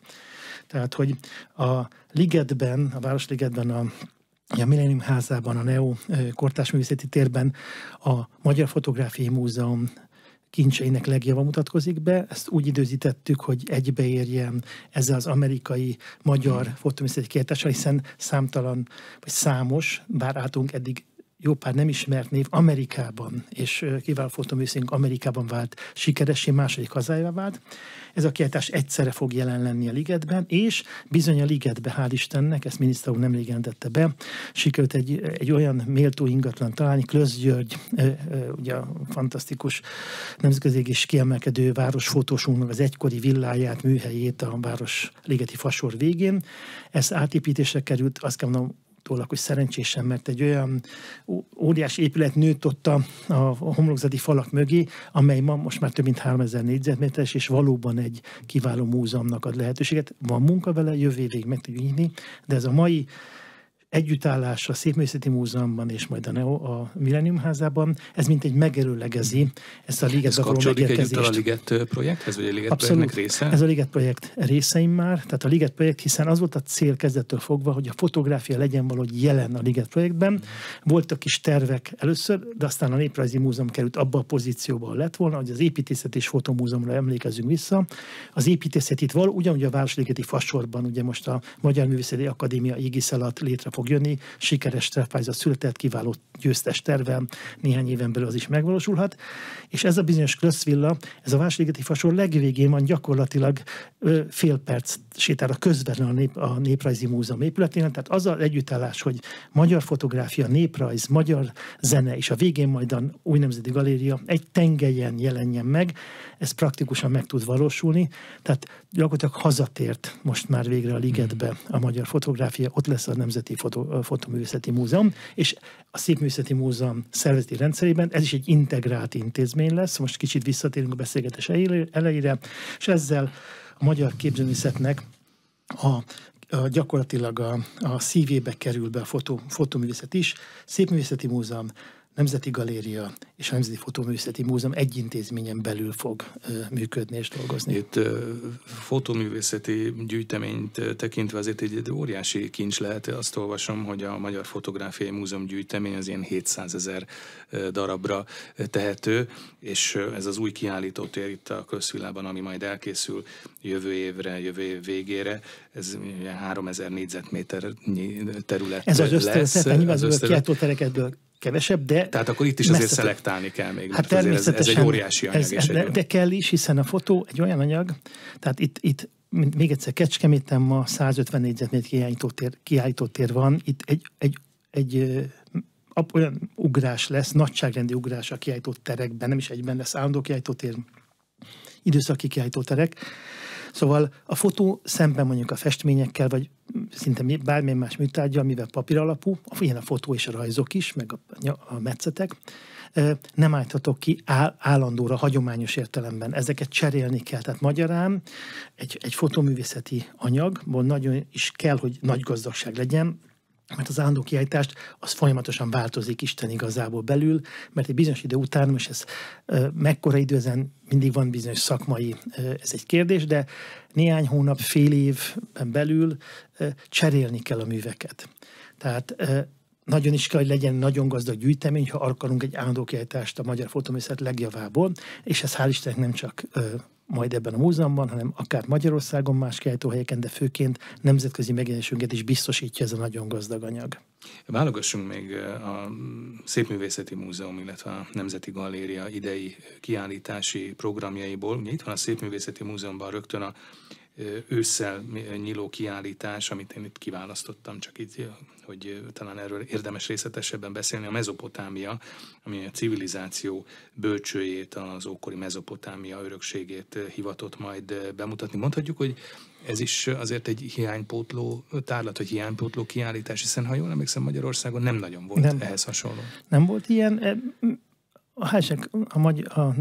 Tehát, hogy a Ligetben, a Városligetben a Millennium Házában, a Neo Kortárs Művészeti Térben a Magyar Fotográfiai Múzeum kincseinek legjava mutatkozik be. Ezt úgy időzítettük, hogy egybeérjen ezzel az amerikai magyar fotoművészeti kiállítással, hiszen számtalan, vagy számos, bár álltunk eddig jó pár nem ismert név Amerikában, és kiváló fotoművészünk Amerikában vált sikeressé, második hazájává vált. Ez a kiállítás egyszerre fog jelen lenni a Ligetben, és bizony a Ligetbe, hál' Istennek, ezt miniszter úr nemrég jelentette be, sikerült egy olyan méltó ingatlan találni, Klösz György, ugye a fantasztikus nemzetközi és kiemelkedő városfotósunknak az egykori villáját, műhelyét a Városligeti Fasor végén. Ez átépítésre került, azt kell mondom, hogy szerencsésen, mert egy olyan óriási épület nőtt ott a homlokzati falak mögé, amely ma most már több mint 3000 négyzetméteres, és valóban egy kiváló múzeumnak ad lehetőséget. Van munka vele, jövő évig meg tudjuk nyitni, de ez a mai együttállás a Szépművészeti Múzeumban és majd a Millennium Házában, ez mintegy megerőlegezi ezt a Ligetbe való megérkezést. Ez kapcsolódik egyúttal a Liget projekthez, vagy a Liget projektnek része? Ez a Liget projekt részeim már, tehát a Liget projekt, hiszen az volt a cél kezdettől fogva, hogy a fotográfia legyen valahogy jelen a Liget projektben. Voltak is tervek először, de aztán a Néprajzi Múzeum került abba a pozícióba, ahol lett volna, hogy az Építészet és Fotomúzeumra emlékezzünk vissza. Az építészet itt ugyanúgy a Városligeti Fasorban, ugye most a Magyar Művészeti Akadémia égisz alatt létre fog jönni, sikeres tervpályázat született, kiváló győztes terve, néhány éven belül az is megvalósulhat, és ez a bizonyos Klösszvilla, ez a Városligeti Fasor legvégén van, gyakorlatilag fél perc sétára közvetlenül a Néprajzi Múzeum épületén, tehát az az együttállás, hogy magyar fotográfia, néprajz, magyar zene, és a végén majd a Új Nemzeti Galéria egy tengelyen jelenjen meg, ez praktikusan meg tud valósulni, tehát gyakorlatilag hazatért most már végre a Ligetbe a magyar fotográfia, ott lesz a Nemzeti Fotoművészeti Múzeum, és a Szépművészeti Múzeum szervezeti rendszerében ez is egy integrált intézmény lesz, most kicsit visszatérünk a beszélgetés elejére, és ezzel a magyar képzőművészetnek gyakorlatilag a szívébe kerül be a fotoművészet is. Szépművészeti Múzeum, Nemzeti Galéria és a Nemzeti Fotoművészeti Múzeum egy intézményen belül fog működni és dolgozni. Itt fotoművészeti gyűjteményt tekintve azért egy óriási kincs lehet. Azt olvasom, hogy a Magyar Fotográfiai Múzeum gyűjtemény az ilyen 700 000 darabra tehető, és ez az új kiállítótér itt a Klösszvillában, ami majd elkészül jövő év végére, ez 3000 négyzetméternyi terület lesz. Ez az összterület, az kiállítóterekből kevesebb, de... Tehát akkor itt is azért szelektálni kell még. Hát természetesen. Ez egy óriási anyag. De kell is, hiszen a fotó egy olyan anyag, tehát itt még egyszer Kecskeméten ma 150 négyzetméter kiállítótér van, itt egy olyan ugrás lesz, nagyságrendi ugrás a kiállítóterekben, nem is egyben lesz állandó kiállítótér, időszaki kiállítóterek. Szóval a fotó szemben mondjuk a festményekkel, vagy szinte bármilyen más műtárgyal, mivel papír alapú, ilyen a fotó és a rajzok is, meg a metszetek, nem állíthatók ki állandóra, hagyományos értelemben. Ezeket cserélni kell. Tehát magyarán egy fotoművészeti anyagból nagyon is kell, hogy nagy gazdagság legyen, mert az állandó kiállítást az folyamatosan változik Isten igazából belül, mert egy bizonyos idő után, most ez mekkora idő, ezen mindig van bizonyos szakmai, ez egy kérdés, de néhány hónap, fél évben belül cserélni kell a műveket. Tehát nagyon is kell, hogy legyen nagyon gazdag gyűjtemény, ha akarunk egy állandó kiállítást a magyar fotoművészet legjavából, és ez hál' Istennek nem csak majd ebben a múzeumban, hanem akár Magyarországon, más kiállítóhelyeken, de főként nemzetközi megjelenésünket is biztosítja ez a nagyon gazdag anyag. Válogassunk még a Szépművészeti Múzeum, illetve a Nemzeti Galéria idei kiállítási programjaiból. Ugye itt van a Szépművészeti Múzeumban rögtön a ősszel nyíló kiállítás, amit én itt kiválasztottam, csak így, hogy talán erről érdemes részletesebben beszélni, a Mezopotámia, ami a civilizáció bölcsőjét, az ókori Mezopotámia örökségét hivatott majd bemutatni. Mondhatjuk, hogy ez is azért egy hiánypótló tárlat, vagy hiánypótló kiállítás, hiszen ha jól emlékszem, Magyarországon nem nagyon volt ehhez hasonló. Nem volt ilyen. A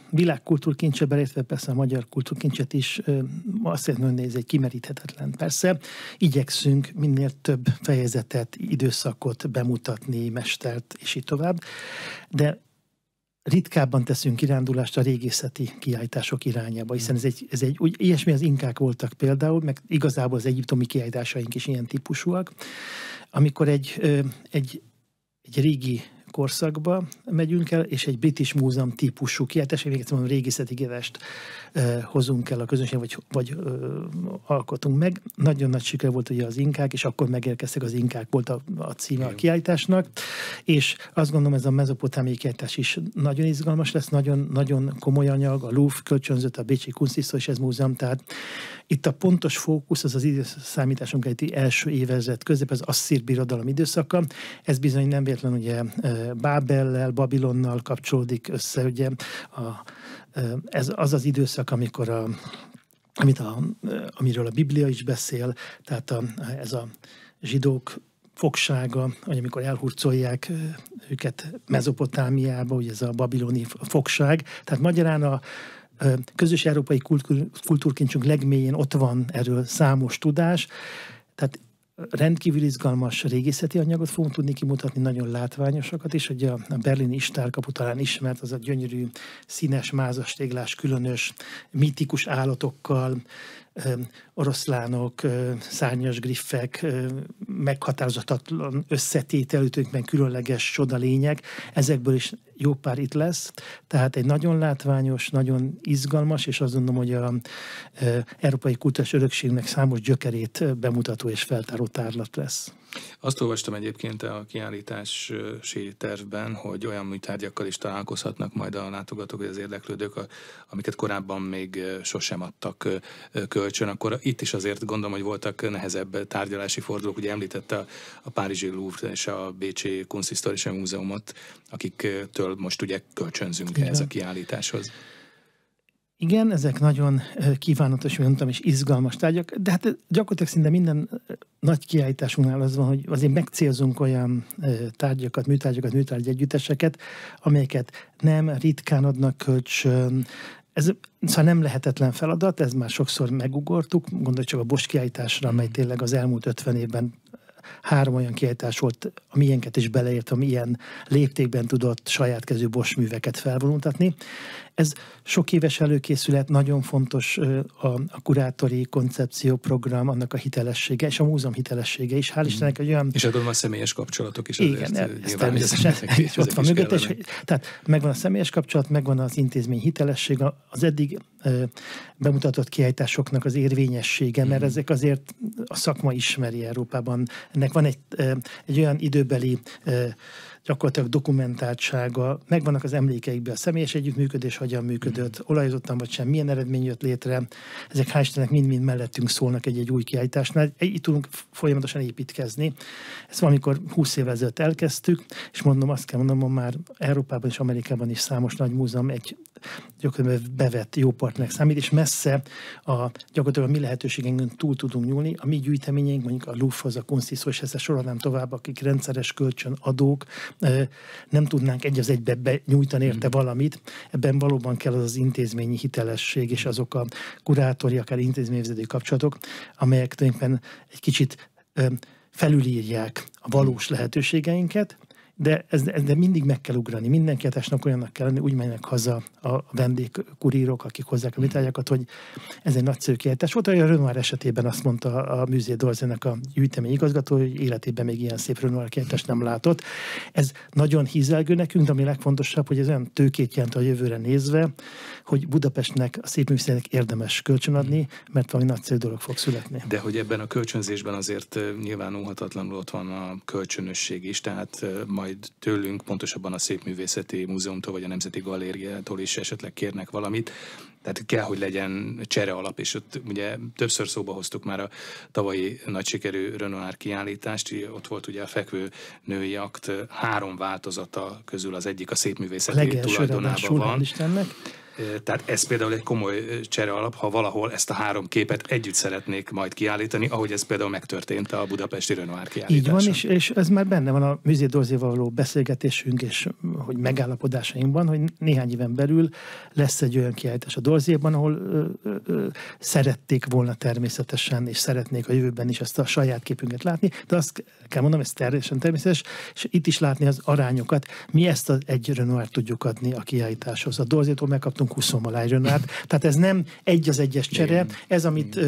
világ kultúrkincse, belétve persze a magyar kultúrkincset is, azt jelenti, hogy ez egy kimeríthetetlen. Persze igyekszünk minél több fejezetet, időszakot bemutatni, mestert, és így tovább, de ritkábban teszünk kirándulást a régészeti kiállítások irányába, hiszen ez egy úgy, ilyesmi az inkák voltak például, meg igazából az egyiptomi kiállításaink is ilyen típusúak, amikor egy régi korszakba megyünk el, és egy British Múzeum típusú kiállítás, még egyszer mondom, régészeti gevest hozunk el a közönség, vagy alkotunk meg. Nagyon nagy siker volt ugye az inkák, és akkor megérkeztek az inkák, volt a címe a kiállításnak, és azt gondolom, ez a mezopotámiai kiállítás is nagyon izgalmas lesz, nagyon, nagyon komoly anyag, a Louvre kölcsönzött, a Bécsi Kunsthistorisches Múzeum, tehát itt a pontos fókusz az időszámításunk egy első évezred közép, az asszír birodalom időszaka, ez bizony nem véletlen ugye Bábellel, Babilonnal kapcsolódik össze, ugye ez az időszak, amikor amiről a Biblia is beszél, tehát ez a zsidók fogsága, hogy amikor elhurcolják őket Mezopotámiába, ugye ez a babiloni fogság, tehát magyarán a közös európai kultúrkincsünk legmélyén ott van erről számos tudás, tehát rendkívül izgalmas régészeti anyagot fogunk tudni kimutatni, nagyon látványosakat is, hogy a berlini Istárkapu talán ismert, az a gyönyörű, színes, mázastéglás, különös, mítikus állatokkal, oroszlánok, szárnyas griffek, meghatározhatatlan összetételű, különleges csodalények, ezekből is jó pár itt lesz, tehát egy nagyon látványos, nagyon izgalmas, és azt gondolom, hogy az európai kulturális örökségnek számos gyökerét bemutató és feltáró tárlat lesz. Azt olvastam egyébként a kiállítási tervben, hogy olyan műtárgyakkal is találkozhatnak majd a látogatók, vagy az érdeklődők, amiket korábban még sosem adtak kölcsön. Akkor itt is azért gondolom, hogy voltak nehezebb tárgyalási fordulók. Ugye említette a párizsi Louvre és a bécsi Kunsthistorische Múzeumot, akiktől most ugye kölcsönzünk ehhez a kiállításhoz. Igen, ezek nagyon kívánatos, mondtam, és izgalmas tárgyak, de hát gyakorlatilag szinte minden nagy kiállításunknál az van, hogy azért megcélzunk olyan tárgyakat, műtárgy együtteseket, amelyeket nem ritkán adnak kölcsön. Ez szóval nem lehetetlen feladat, ez már sokszor megugortuk, gondolj csak a Bosch kiállításra, amely tényleg az elmúlt 50 évben 3 olyan kiállítás volt, a miénket is beleért, ami ilyen léptékben tudott saját kezű Bosch műveket felvonultatni. Ez sok éves előkészület, nagyon fontos a kurátori koncepcióprogram, annak a hitelessége, és a múzeum hitelessége is. Hál' Istennek egy olyan... És adom a személyes kapcsolatok is. Igen, ez természetesen ott van mögött. Tehát megvan a személyes kapcsolat, megvan az intézmény hitelessége, az eddig bemutatott kiállításoknak az érvényessége, mert ezek azért a szakma ismeri Európában. Ennek van egy olyan időbeli gyakorlatilag dokumentáltsága, megvannak az emlékeikben a személyes együttműködés, hogyan működött, olajozottan vagy sem, milyen eredmény jött létre. Ezek hál' Istennek mind-mind mellettünk szólnak egy új kiállításnál. Így tudunk folyamatosan építkezni. Ezt valamikor 20 évvel ezelőtt elkezdtük, és azt kell mondanom, már Európában és Amerikában is számos nagy múzeum egy gyakorlatilag bevett jó partnernek számít, és messze gyakorlatilag a mi lehetőségünkön túl tudunk nyúlni. A mi gyűjteményeink, mondjuk a Louvre-hoz, a Kunsthistorische, ezt sorolnám tovább, akik rendszeres kölcsönadók, nem tudnánk egy az egybe nyújtani érte valamit. Ebben valóban kell az intézményi hitelesség, és azok a kurátori, akár intézményvezetői kapcsolatok, amelyek tulajdonképpen egy kicsit felülírják a valós lehetőségeinket, de mindig meg kell ugrani. Minden kiállításnak olyannak kell lenni, úgy mennek haza a vendégkurírok, akik hozzák a műtárgyakat, hogy ez egy nagyszerű kiállítás volt. A Renoir esetében azt mondta a Musée d'Orsay-nek a gyűjtemény igazgató, hogy életében még ilyen szép Renoir kiállítást nem látott. Ez nagyon hízelgő nekünk, de ami legfontosabb, hogy ez olyan tőkét jelent a jövőre nézve, hogy Budapestnek, a szépművészetnek érdemes kölcsönadni, mert valami nagyszerű dolog fog születni. De hogy ebben a kölcsönzésben azért nyilvánulhatatlanul ott van a kölcsönösség is, tehát majd tőlünk, pontosabban a Szépművészeti Múzeumtól vagy a Nemzeti Galériától is esetleg kérnek valamit. Tehát kell, hogy legyen csere alap, és ott ugye többször szóba hoztuk már a tavalyi nagy sikerű Renoir kiállítást, ott volt ugye a Fekvő női akt 3 változata közül az egyik a szépművészeti tulajdonában van. Tehát ez például egy komoly csere alap, ha valahol ezt a 3 képet együtt szeretnék majd kiállítani, ahogy ez például megtörtént a budapesti Renoir kiállításon. Így van, és ez már benne van a Musée d'Orsay-val való beszélgetésünk, és hogy megállapodásainkban, hogy néhány éven belül lesz egy olyan kiállítás a d'Orsay-ban, ahol szerették volna természetesen, és szeretnék a jövőben is ezt a saját képünket látni, de azt kell mondanom, ez teljesen természetes, és itt is látni az arányokat. Mi ezt egy Renoir tudjuk adni a kiállításhoz. A d'Orsay-tól megkaptunk 20 maláj Renoirt, tehát ez nem egy az egyes csere, ez amit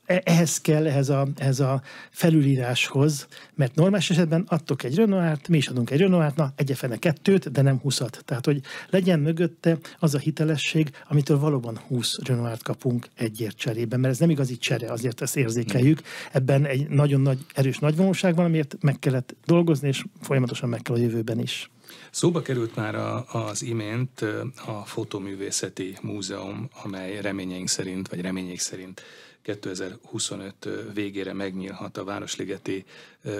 ehhez kell, ehhez a felülíráshoz, mert normális esetben adtok egy Renoirt, mi is adunk egy Renoirt, na egyefene 2, de nem 20-at. Tehát, hogy legyen mögötte az a hitelesség, amitől valóban 20 Renoirt kapunk egyért cserében, mert ez nem igazi csere, azért ezt érzékeljük. Ebben egy nagyon nagy, erős nagyvonulság van, amiért meg kellett dolgozni, és folyamatosan meg kell a jövőben is. Szóba került már az imént a Fotóművészeti Múzeum, amely reményeink szerint 2025 végére megnyílhat a Városligeti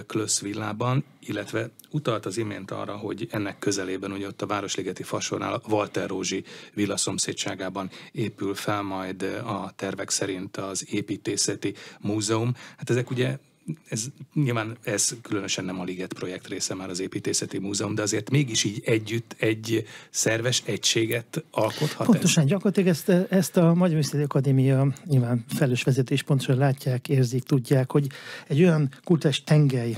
Klösz villában, illetve utalt az imént arra, hogy ennek közelében, ugye ott a Városligeti Fasornál, a Walter Rózsi villa szomszédságában épül fel majd a tervek szerint az építészeti múzeum. Hát ezek ugye nyilván ez különösen nem a Liget projekt része már az építészeti múzeum, de azért mégis így együtt egy szerves egységet alkothat. Pontosan, gyakorlatilag ezt a Magyar Művészeti Akadémia nyilván felelős vezetés pontosan látják, érzik, tudják, hogy egy olyan kulturális tengely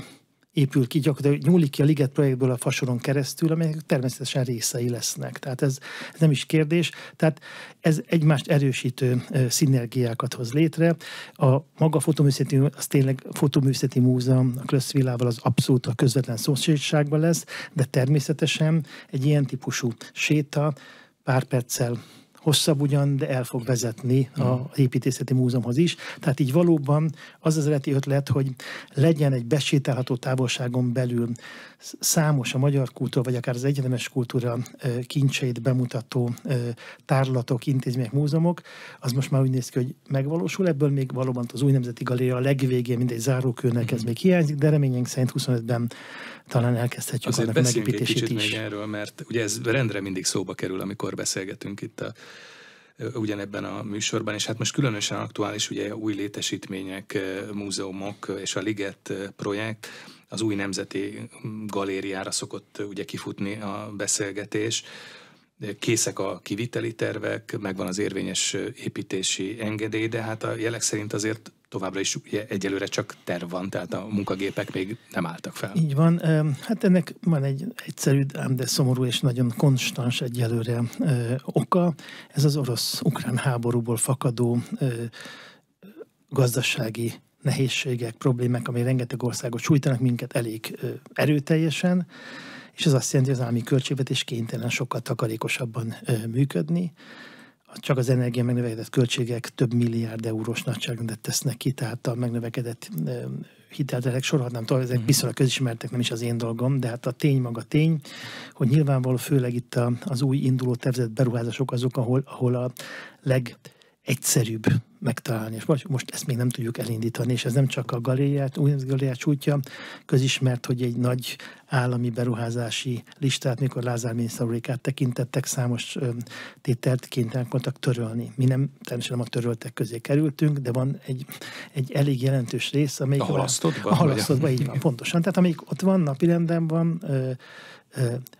épül ki, gyakorlatilag nyúlik ki a Liget projektből a Fasoron keresztül, amelyek természetesen részei lesznek. Tehát ez nem is kérdés. Tehát ez egymást erősítő szinergiákat hoz létre. A maga fotoművészeti, az tényleg fotoművészeti múzeum a Klösz Villával az abszolút a közvetlen szomszédságban lesz, de természetesen egy ilyen típusú séta pár perccel hosszabb ugyan, de el fog vezetni az építészeti múzeumhoz is. Tehát így valóban az eredeti ötlet, hogy legyen egy besétálható távolságon belül számos a magyar kultúra, vagy akár az egyetemes kultúra kincseit bemutató tárlatok, intézmények, múzeumok, az most már úgy néz ki, hogy megvalósul. Ebből még valóban az új nemzeti galéria a legvégén, mindegy zárókőnek ez még hiányzik, de reményénk szerint 25-ben talán elkezdhetjük azért annak a megépítését is. Azért beszéljünk egy kicsit még erről, mert ugye ez rendre mindig szóba kerül, amikor beszélgetünk itt ugyanebben a műsorban, és hát most különösen aktuális ugye új létesítmények, múzeumok és a Liget projekt, az új nemzeti galériára szokott ugye kifutni a beszélgetés. Készek a kiviteli tervek, megvan az érvényes építési engedély, de hát a jelek szerint azért továbbra is ugye egyelőre csak terv van, tehát a munkagépek még nem álltak fel. Így van. Hát ennek van egy egyszerű, de szomorú és nagyon konstans egyelőre oka. Ez az orosz-ukrán háborúból fakadó gazdasági nehézségek, problémák, amely rengeteg országot sújtanak minket elég erőteljesen, és ez azt jelenti, hogy az állami költségvetés kénytelen sokkal takarékosabban működni. Csak az energia megnövekedett költségek több milliárd eurós nagyságrendet tesznek ki, tehát a megnövekedett hitelterek sorolhatnám tovább, ezek viszonylag közismertek, nem is az én dolgom, de hát a tény maga tény, hogy nyilvánvaló főleg itt az új induló tervezett beruházások azok, ahol a legegyszerűbb megtalálni. És most ezt még nem tudjuk elindítani, és ez nem csak a galériát, új galériát sújtja, közismert, hogy egy nagy állami beruházási listát, mikor Lázár miniszter úrék áttekintettek, számos tételt kénytelenek voltak törölni. Mi nem, természetesen nem a töröltek közé kerültünk, de van egy elég jelentős rész, amelyik a halasztottban? A halasztottban, így van, pontosan. Tehát amelyik ott van, napirenden van,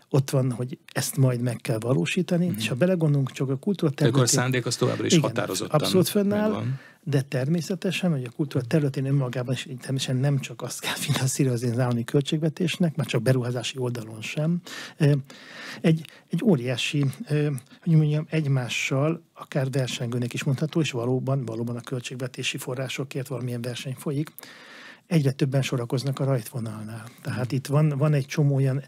ott van, hogy ezt majd meg kell valósítani, és ha belegondolunk, csak a kultúra területén... Akkor a szándék az továbbra is határozottan abszolút fönnáll, de természetesen, hogy a kultúra területén önmagában is természetesen nem csak azt kell finanszírozni az állami költségvetésnek, már csak beruházási oldalon sem. Egy óriási, hogy mondjam, egymással akár versengőnek is mondható, és valóban a költségvetési forrásokért valamilyen verseny folyik. Egyre többen sorakoznak a rajtvonalnál. Tehát itt van egy csomó olyan,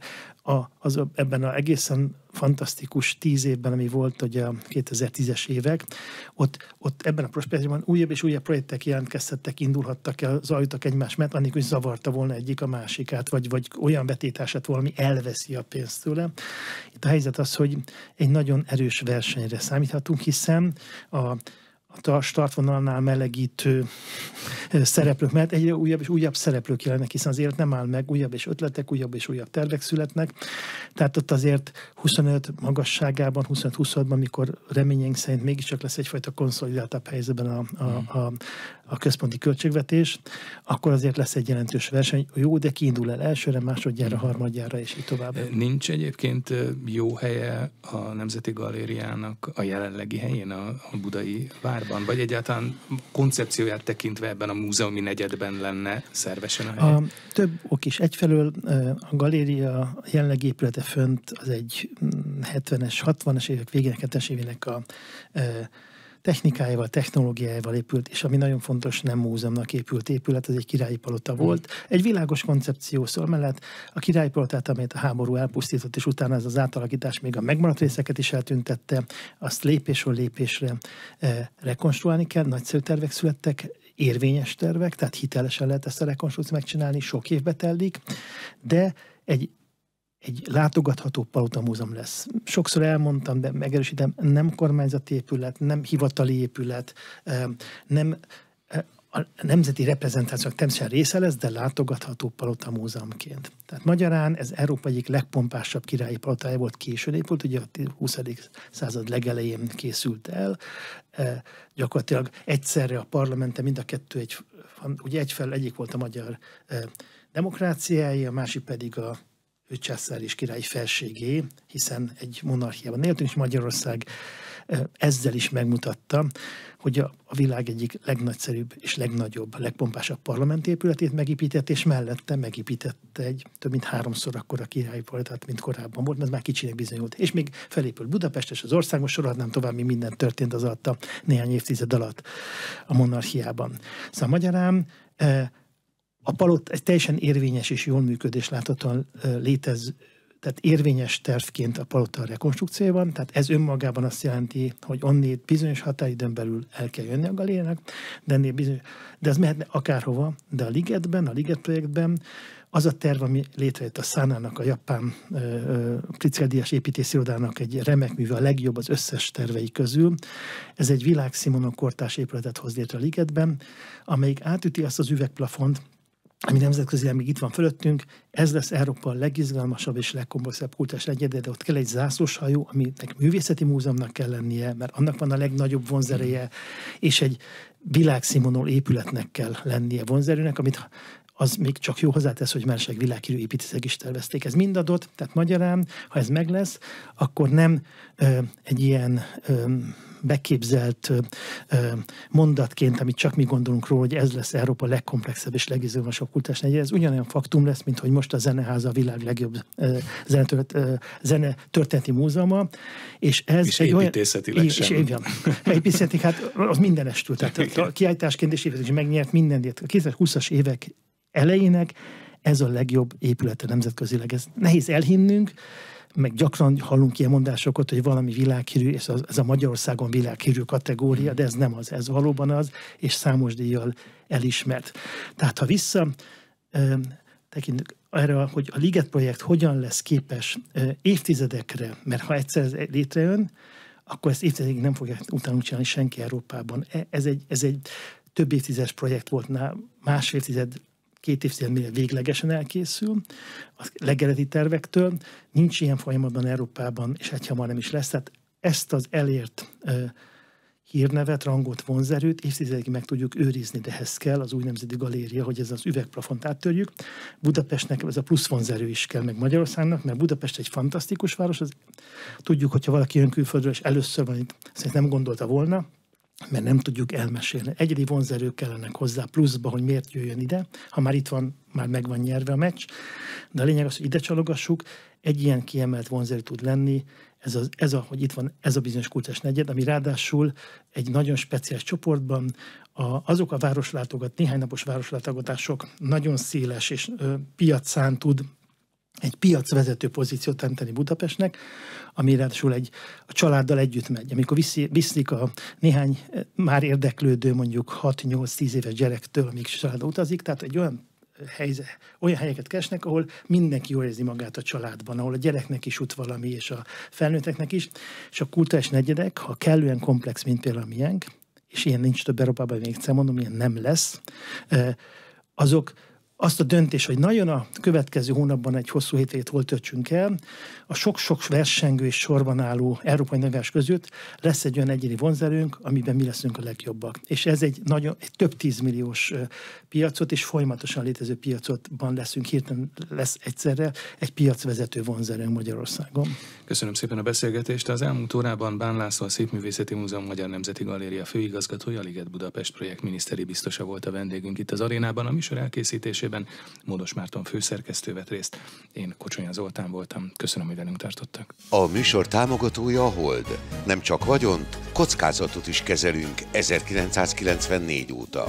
ebben az egészen fantasztikus 10 évben, ami volt ugye a 2010-es évek, ott ebben a prospektusban újabb és újabb projektek jelentkeztettek, indulhattak el, zajlottak egymás mellett, annélkül, hogy zavarta volna egyik a másikát, vagy olyan betétását valami elveszi a pénzt tőle. Itt a helyzet az, hogy egy nagyon erős versenyre számíthatunk, hiszen a startvonalnál melegítő szereplők, mert egyre újabb és újabb szereplők jelennek, hiszen az élet nem áll meg, újabb és ötletek, újabb és újabb tervek születnek. Tehát ott azért 25 magasságában, 25-26-ban, mikor reményénk szerint mégiscsak lesz egyfajta konszolidáltabb helyzetben a központi költségvetés, akkor azért lesz egy jelentős verseny. Jó, de kiindul el elsőre, másodjára, harmadjára, és így tovább. Nincs egyébként jó helye a Nemzeti Galériának a jelenlegi helyén, a budai várban, vagy egyáltalán koncepcióját tekintve ebben a múzeumi negyedben lenne szervesen a helye? Több ok is. Egyfelől a galéria jelenlegi épülete fönt az egy 70-es, 60-as évek végének, 70-es évének a technikájával, technológiájával épült, és ami nagyon fontos, nem múzeumnak épült épület, ez egy királyi palota volt. Egy világos koncepció szól mellett a királyi palotát, amelyet a háború elpusztított, és utána ez az átalakítás még a megmaradt részeket is eltüntette, azt lépésről lépésre rekonstruálni kell, nagyszerű tervek születtek, érvényes tervek, tehát hitelesen lehet ezt a rekonstrukciót megcsinálni, sok évbe telik, de egy látogatható palotamúzeum lesz. Sokszor elmondtam, de megerősítem, nem kormányzati épület, nem hivatali épület, nem a nemzeti reprezentációnak természetesen része lesz, de látogatható palota múzeumként. Tehát magyarán ez Európa egyik legpompásabb királyi palotája volt, későn épült, ugye a 20. század legelején készült el. Gyakorlatilag egyszerre a parlamenten mind a kettő ugye egyik volt a magyar demokráciája, a másik pedig a császár és királyi felségé, hiszen egy monarchiában éltünk, és Magyarország ezzel is megmutatta, hogy a világ egyik legnagyszerűbb és legnagyobb, legpompásabb parlamentépületét megépített, és mellette megépítette egy több mint 3-szor akkora királyi palotát, mint korábban volt, mert ez már kicsinek bizonyult. És még felépült Budapest, és az országos sorolhatnám tovább, mi minden történt az alatt a néhány évtized alatt a monarchiában. Szóval magyarán a palota egy teljesen érvényes és jól működés láthatóan tehát érvényes tervként a palota rekonstrukcióban, tehát ez önmagában azt jelenti, hogy onnét bizonyos határidőn belül el kell jönni a galériának, de ez mehetne akárhova, de a Liget projektben az a terv, ami létrejött a Szánának, a japán Pritzker-díjas építészirodának egy remek műve, a legjobb az összes tervei közül. Ez egy világszínvonalú kortárs épületet hoz létre a Ligetben, amelyik átüti azt az üvegplafont, ami nemzetközileg még itt van fölöttünk, ez lesz Európa a legizgalmasabb és legkomplexebb kultúrás negyede, de ott kell egy zászlóshajó, aminek művészeti múzeumnak kell lennie, mert annak van a legnagyobb vonzereje, és egy világszínvonalú épületnek kell lennie vonzerőnek, amit az még csak jó hozzátesz, hogy másik világhírű építészek is tervezték. Ez mind adott, tehát magyarán, ha ez meg lesz, akkor nem egy ilyen beképzelt mondatként, amit csak mi gondolunk róla, hogy ez lesz Európa legkomplexebb és legizgalmasabb kultúrás negyed. Ez ugyanolyan faktum lesz, mint hogy most a Zeneháza a világ legjobb zenetörténeti múzeuma, és ez és építészetileg sem. Építészeti, hát az mindenestül. Tehát a kiállításként és építészeti megnyert mindent. A 2020-as évek elejének ez a legjobb épülete nemzetközileg. Ez nehéz elhinnünk, meg gyakran hallunk ilyen mondásokat, hogy valami világhírű, és ez a Magyarországon világhírű kategória, de ez nem az, ez valóban az, és számos díjjal elismert. Tehát ha tekintünk erre, hogy a Liget projekt hogyan lesz képes évtizedekre, mert ha egyszer ez létrejön, akkor ezt évtizedekig nem fogják utánuk csinálni senki Európában. Ez egy több évtizedes projekt volt, 2 évtized mire véglegesen elkészül, a legeleti tervektől. Nincs ilyen folyamatban Európában, és egyhamar nem is lesz. Tehát ezt az elért hírnevet, rangot, vonzerőt évtizedekig meg tudjuk őrizni, de ehhez kell az új nemzeti galéria, hogy ez az üvegplafont áttörjük. Budapestnek ez a plusz vonzerő is kell, meg Magyarországnak, mert Budapest egy fantasztikus város. Tudjuk, hogyha valaki jön külföldről, és először van itt, ezt nem gondolta volna, mert nem tudjuk elmesélni. Egyedi vonzerők kellenek hozzá pluszba, hogy miért jöjjön ide. Ha már itt van, már meg van nyerve a meccs. De a lényeg az, hogy ide csalogassuk, egy ilyen kiemelt vonzerő tud lenni, hogy itt van ez a bizonyos kultúrás negyed, ami ráadásul egy nagyon speciális csoportban azok a néhány napos városlátogatások nagyon széles és piacán tud egy piacvezető pozíciót teremteni Budapestnek, ami ráadásul a családdal együtt megy. Amikor viszik a néhány már érdeklődő, mondjuk 6-8-10 éves gyerektől, amíg családba utazik, tehát egy olyan helyeket keresnek, ahol mindenki jól érzi magát a családban, ahol a gyereknek is jut valami, és a felnőtteknek is, és a kultúrás negyedek, ha kellően komplex, mint például a miénk, és ilyen nincs több Európában, még egyszer mondom, ilyen nem lesz, azok azt a döntés, hogy nagyon a következő hónapban egy hosszú hétvégét hol töltsünk el, a sok-sok versengő és sorban álló európai növás között lesz egy olyan egyéni vonzerőnk, amiben mi leszünk a legjobbak. És ez egy több 10 milliós piacot és folyamatosan létező piacotban hirtelen lesz egyszerre egy piacvezető vonzerőnk Magyarországon. Köszönöm szépen a beszélgetést. Az elmúlt órában Bán László, a Szépművészeti Múzeum Magyar Nemzeti Galéria főigazgatója, a Liget Budapest projekt miniszteri biztosa volt a vendégünk itt az arénában. A műsor elkészítésében Módos Márton főszerkesztő vett részt. Én Kocsonya Zoltán voltam. Köszönöm, hogy velünk tartottak. A műsor támogatója a Hold. Nem csak vagyont, kockázatot is kezelünk 1994 óta.